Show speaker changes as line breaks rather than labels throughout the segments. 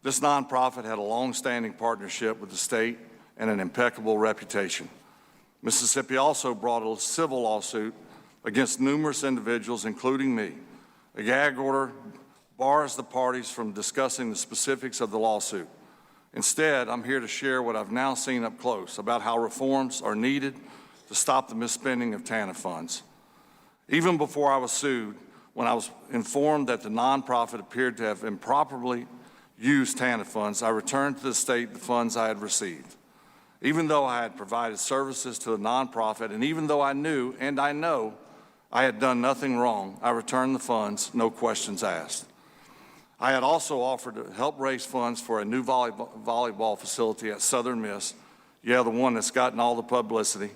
This nonprofit had a long-standing partnership with the state and an impeccable reputation. Mississippi also brought a civil lawsuit against numerous individuals, including me. A gag order bars the parties from discussing the specifics of the lawsuit. Instead, I'm here to share what I've now seen up close about how reforms are needed to stop the misspending of TANF funds. Even before I was sued, when I was informed that the nonprofit appeared to have improperly used TANF funds, I returned to the state the funds I had received. Even though I had provided services to the nonprofit, and even though I knew, and I know, I had done nothing wrong, I returned the funds, no questions asked. I had also offered to help raise funds for a new volleyball facility at Southern Miss, the one that's gotten all the publicity.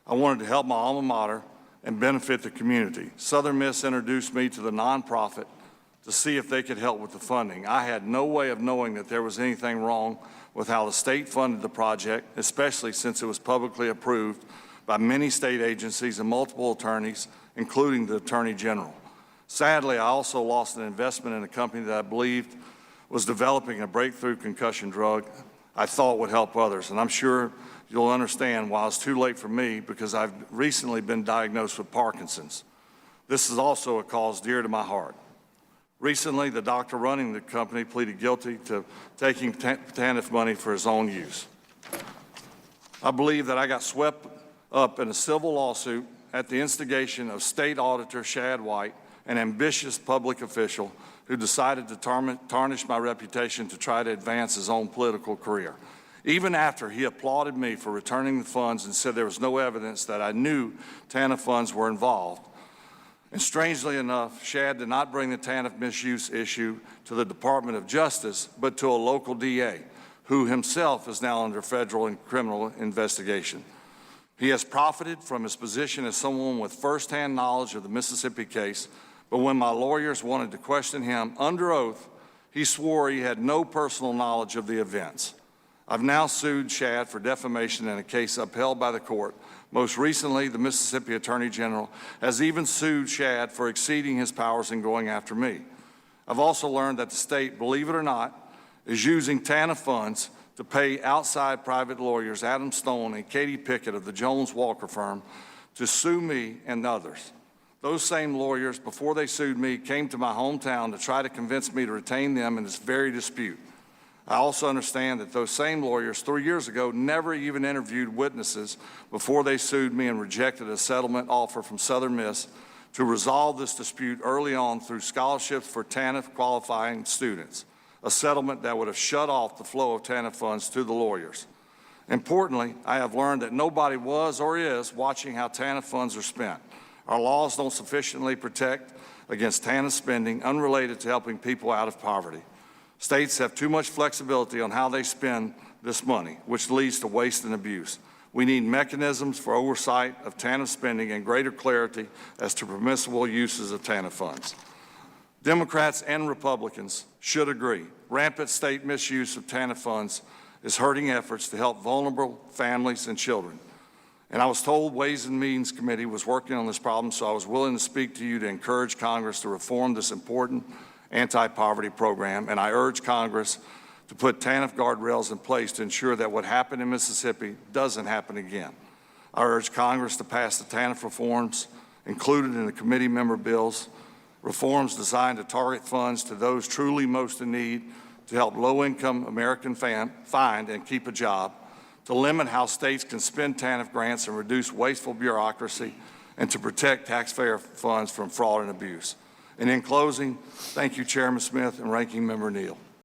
I wanted to help my alma mater and benefit the community. Southern Miss introduced me to the nonprofit to see if they could help with the funding. I had no way of knowing that there was anything wrong with how the state funded the project, especially since it was publicly approved by many state agencies and multiple attorneys, including the Attorney General. Sadly, I also lost an investment in a company that I believed was developing a breakthrough concussion drug I thought would help others. And I'm sure you'll understand why it's too late for me, because I've recently been diagnosed with Parkinson's. This is also a cause dear to my heart. Recently, the doctor running the company pleaded guilty to taking TANF money for his own use. I believe that I got swept up in a civil lawsuit at the instigation of State Auditor Shad White, an ambitious public official who decided to tarnish my reputation to try to advance his own political career. Even after he applauded me for returning the funds and said there was no evidence that I knew TANF funds were involved. And strangely enough, Shad did not bring the TANF misuse issue to the Department of Justice, but to a local DA, who himself is now under federal and criminal investigation. He has profited from his position as someone with firsthand knowledge of the Mississippi case, but when my lawyers wanted to question him under oath, he swore he had no personal knowledge of the events. I've now sued Shad for defamation in a case upheld by the court. Most recently, the Mississippi Attorney General has even sued Shad for exceeding his powers and going after me. I've also learned that the state, believe it or not, is using TANF funds to pay outside private lawyers, Adam Stone and Katie Pickett of the Jones Walker firm, to sue me and others. Those same lawyers, before they sued me, came to my hometown to try to convince me to retain them in this very dispute. I also understand that those same lawyers 3 years ago never even interviewed witnesses before they sued me and rejected a settlement offer from Southern Miss to resolve this dispute early on through scholarships for TANF qualifying students, a settlement that would have shut off the flow of TANF funds to the lawyers. Importantly, I have learned that nobody was or is watching how TANF funds are spent. Our laws don't sufficiently protect against TANF spending unrelated to helping people out of poverty. States have too much flexibility on how they spend this money, which leads to waste and abuse. We need mechanisms for oversight of TANF spending and greater clarity as to permissible uses of TANF funds. Democrats and Republicans should agree. Rampant state misuse of TANF funds is hurting efforts to help vulnerable families and children. And I was told Ways and Means Committee was working on this problem, so I was willing to speak to you to encourage Congress to reform this important anti-poverty program, and I urge Congress to put TANF guardrails in place to ensure that what happened in Mississippi doesn't happen again. I urge Congress to pass the TANF reforms included in the committee member bills, reforms designed to target funds to those truly most in need, to help low-income American find and keep a job, to limit how states can spend TANF grants and reduce wasteful bureaucracy, and to protect taxpayer funds from fraud and abuse. And in closing, thank you, Chairman Smith and Ranking Member Neal.